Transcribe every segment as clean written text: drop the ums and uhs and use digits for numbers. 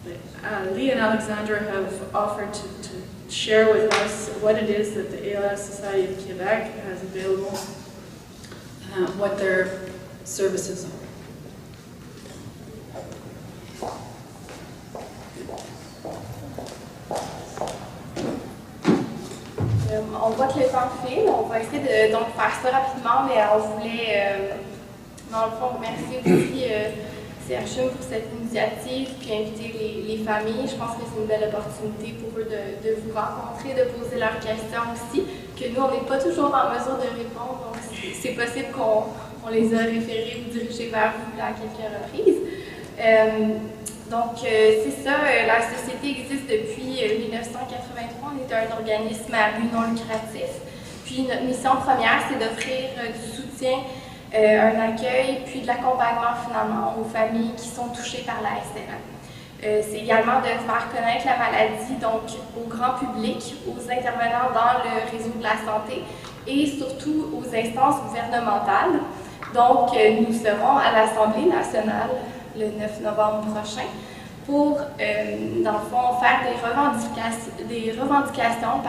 Lee and Alexandra have offered to share with us what it is that the ALS Society of Quebec has available, what their services are. On voit que le temps file, on va essayer de donc faire ça rapidement, mais on voulait, dans le fond, remercier aussi CHM pour cette initiative, puis inviter les familles. Je pense que c'est une belle opportunité pour eux de vous rencontrer, de poser leurs questions aussi, que nous, on n'est pas toujours en mesure de répondre, donc c'est possible qu'on les a référés ou dirigés vers vous à quelques reprises. Donc, c'est ça, la société existe depuis 1983, on est un organisme à but non lucratif. Puis notre mission première, c'est d'offrir du soutien, un accueil, puis de l'accompagnement finalement aux familles qui sont touchées par la SLA. C'est également de faire connaître la maladie donc au grand public, aux intervenants dans le réseau de la santé et surtout aux instances gouvernementales. Donc, nous serons à l'Assemblée nationale le 9 novembre prochain pour, dans le fond, faire des revendications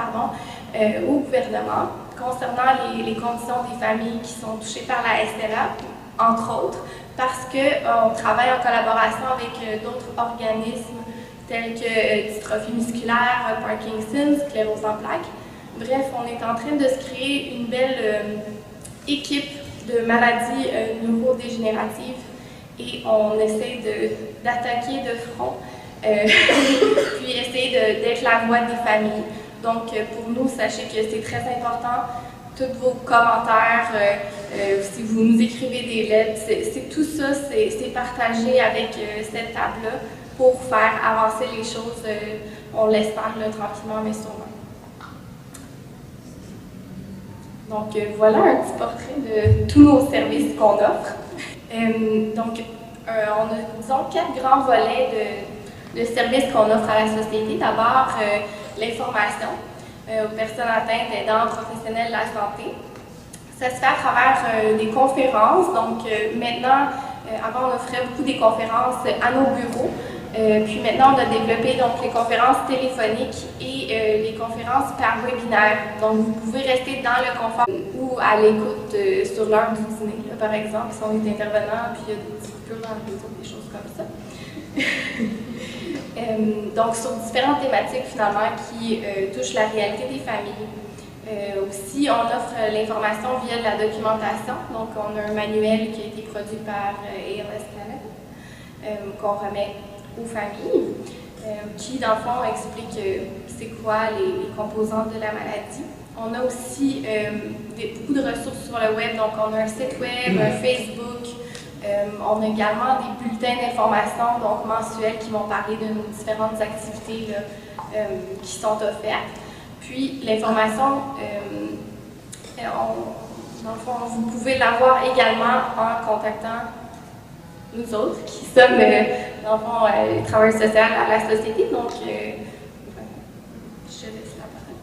au gouvernement concernant les conditions des familles qui sont touchées par la SLA, entre autres, parce qu'on travaille en collaboration avec d'autres organismes tels que dystrophie musculaire, Parkinson's, sclérose en plaques. Bref, on est en train de se créer une belle équipe de maladies neurodégénératives et on essaie d'attaquer de front, puis essayer d'être la voix des familles. Donc, pour nous, sachez que c'est très important. Tous vos commentaires, si vous nous écrivez des lettres, tout ça, c'est partagé avec cette table-là pour faire avancer les choses, on l'espère, tranquillement mais sûrement. Donc, voilà un petit portrait de tous nos services qu'on offre. Donc, on a, disons, 4 grands volets de services qu'on offre à la société. D'abord, l'information aux personnes atteintes aidant professionnels de la santé. Ça se fait à travers des conférences. Donc, maintenant, avant, on offrait beaucoup des conférences à nos bureaux. Puis maintenant, on a développé donc, les conférences téléphoniques et les conférences par webinaire. Donc, vous pouvez rester dans le confort ou à l'écoute sur l'heure du dîner, là, par exemple, si on est intervenant, puis il y a des petits coupures dans le réseau, des choses comme ça. Donc, sur différentes thématiques, finalement, qui touchent la réalité des familles. Aussi, on offre l'information via de la documentation. Donc, on a un manuel qui a été produit par ALS Canada, qu'on remet aux familles, qui, dans le fond, explique c'est quoi les composantes de la maladie. On a aussi beaucoup de ressources sur le web, donc on a un site web, un Facebook, on a également des bulletins d'information, donc mensuels, qui vont parler de nos différentes activités là, qui sont offertes. Puis l'information, dans le fond, vous pouvez l'avoir également en contactant nous autres, qui sommes, dans le fond, les travailleurs sociaux à la société. Donc, je laisse la parole.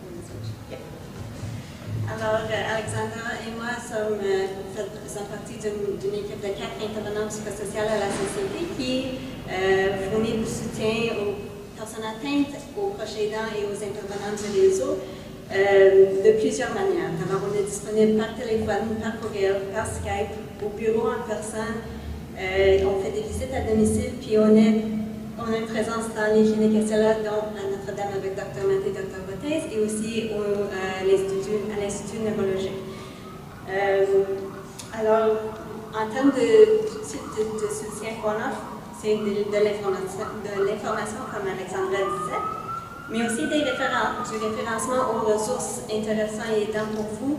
Alors, Alexandra et moi faisons partie d'une équipe de 4 intervenants psychosociaux à la société qui fournit du soutien aux personnes atteintes, aux proches aidants et aux intervenants du réseau de plusieurs manières. Alors, on est disponible par téléphone, par courriel, par Skype, au bureau en personne. On fait des visites à domicile, puis on a une présence dans les cliniques SLA, dont à Notre-Dame avec Dr. Maté et Dr. Bottez, et aussi à l'Institut neurologique. Alors, en termes de soutien qu'on offre, c'est de l'information, comme Alexandra disait, mais aussi du référencement aux ressources intéressantes et aidantes pour vous.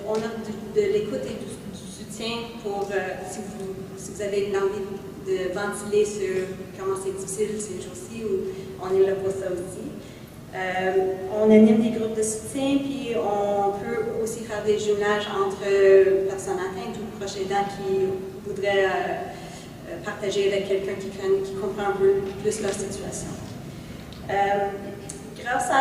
On offre de l'écoute et du soutien pour, si vous avez l'envie de ventiler sur comment c'est difficile ces jours-ci, on est là pour ça aussi. On anime des groupes de soutien, puis on peut aussi faire des jumelages entre personnes atteintes ou proches aidants qui voudraient partager avec quelqu'un qui comprend un peu plus leur situation. Grâce à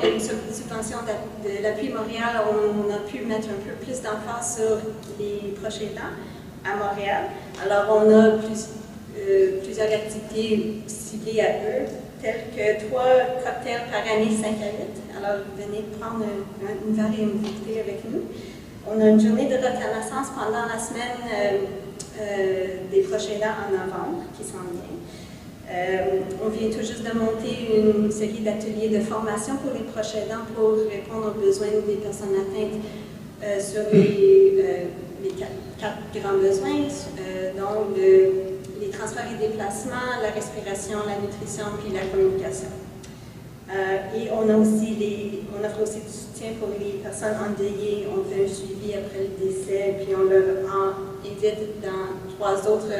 une subvention de l'Appui Montréal, on a pu mettre un peu plus d'emphase sur les proches aidants à Montréal. Alors, on a plusieurs activités ciblées à eux, telles que 3 cocktails par année 5 à 8. Alors, venez prendre une verre et une bouteille avec nous. On a une journée de reconnaissance pendant la semaine des proches aidants en novembre qui s'en vient. On vient tout juste de monter une série d'ateliers de formation pour les proches aidants pour répondre aux besoins des personnes atteintes sur les 4 grands besoins, dont les transferts et déplacements, la respiration, la nutrition puis la communication. Et on offre aussi du soutien pour les personnes endeuillées. On fait un suivi après le décès, puis on leur invite dans 3 autres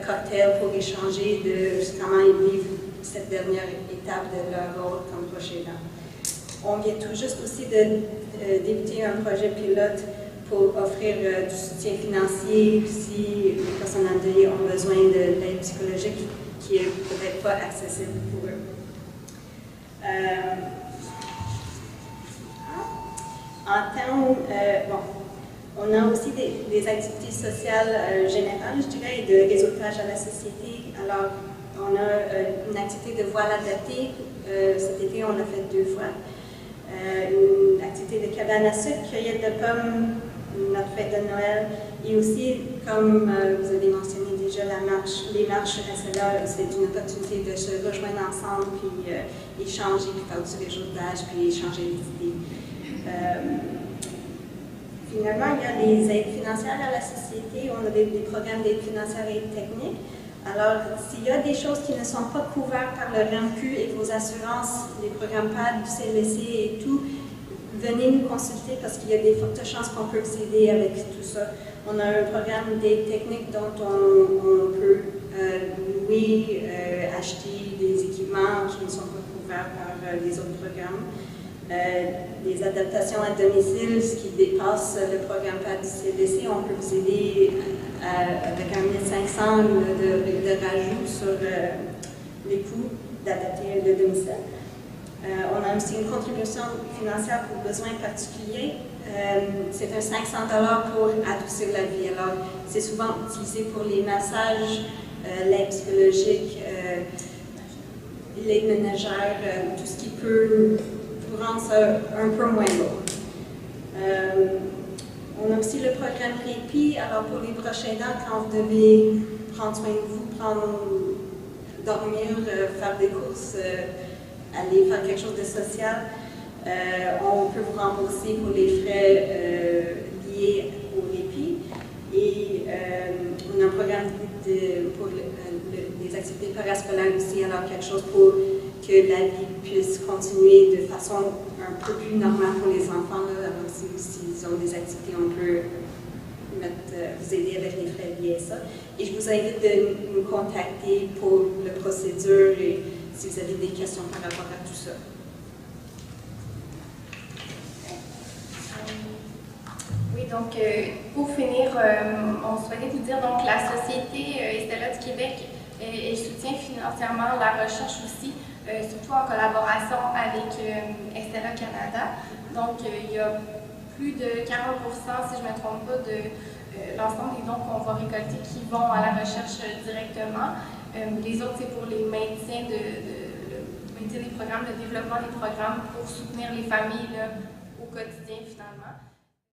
cocktails pour échanger de comment ils vivent cette dernière étape de leur rôle comme proche aidant. On vient tout juste aussi de débuter un projet pilote pour offrir du soutien financier si les personnes endeuillées ont besoin de l'aide psychologique qui n'est peut-être pas accessible pour eux. En termes, on a aussi des activités sociales générales, je dirais, et de réseautage à la société. Alors, on a une activité de voile adaptée. Cet été, on l'a fait 2 fois. Une activité de cabane à sucre, cueillette de pommes, notre fête de Noël. Et aussi, comme vous avez mentionné déjà, les marches SLA, c'est une opportunité de se rejoindre ensemble, puis échanger, puis faire du réseautage, puis échanger des idées. Finalement, il y a les aides financières à la société. On a des programmes d'aide financière et technique. Alors, s'il y a des choses qui ne sont pas couvertes par le REMQ et vos assurances, les programmes PAD, du CLSC et tout, venez nous consulter parce qu'il y a des fortes chances qu'on peut vous aider avec tout ça. On a un programme d'aide technique dont on peut louer, acheter des équipements qui ne sont pas couverts par les autres programmes. Des adaptations à domicile, ce qui dépasse le programme PAD du CDC, on peut vous aider avec un 1500 de rajout sur les coûts d'adapter le domicile. On a aussi une contribution financière pour besoins particuliers. C'est un 500 $ pour adoucir la vie. Alors, c'est souvent utilisé pour les massages, l'aide psychologique, l'aide ménagère, tout ce qui peut vous rendre ça un peu moins lourd. On a aussi le programme Répit. Alors, pour les proches aidants, quand vous devez prendre soin de vous, dormir, faire des courses, aller faire quelque chose de social, on peut vous rembourser pour les frais liés au répit. Et on a un programme pour les activités parascolaires aussi, alors quelque chose pour que la vie puisse continuer de façon un peu plus normale pour les enfants. Là. Alors s'ils ont des activités, on peut vous aider avec les frais liés à ça. Et je vous invite de nous contacter pour la procédure et si vous avez des questions par rapport à tout ça. Oui, donc pour finir, on souhaitait vous dire donc la Société SLA du Québec elle soutient financièrement la recherche aussi, surtout en collaboration avec SLA Canada. Donc il y a plus de 40%, si je ne me trompe pas, de l'ensemble des dons qu'on va récolter qui vont à la recherche directement. Les autres, c'est pour les maintiens des programmes, le développement des programmes pour soutenir les familles là, au quotidien finalement.